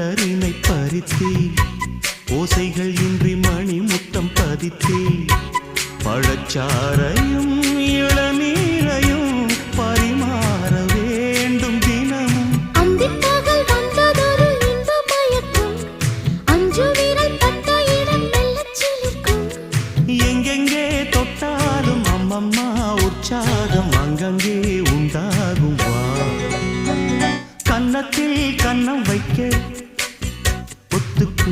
மலரினை பறித்தே ஓசைகள் இன்றி மணி முத்தம் பதித்தே பழச்சாரையும் இளநீரையும் பரிமாற வேண்டும் தினமும் அந்திப்பகல் வந்ததொரு இன்ப மயக்கம் அஞ்சு வீரல் பட்ட இடம் மெல்லச் சிலிர்க்கும் எங்கெங்கே தொட்டாலும் அம்மம்மா உற்சாகம் அங்கங்கே உண்டாகும் வா கன்னத்தில் கன்னம் வைக்க ஒத்துக்கு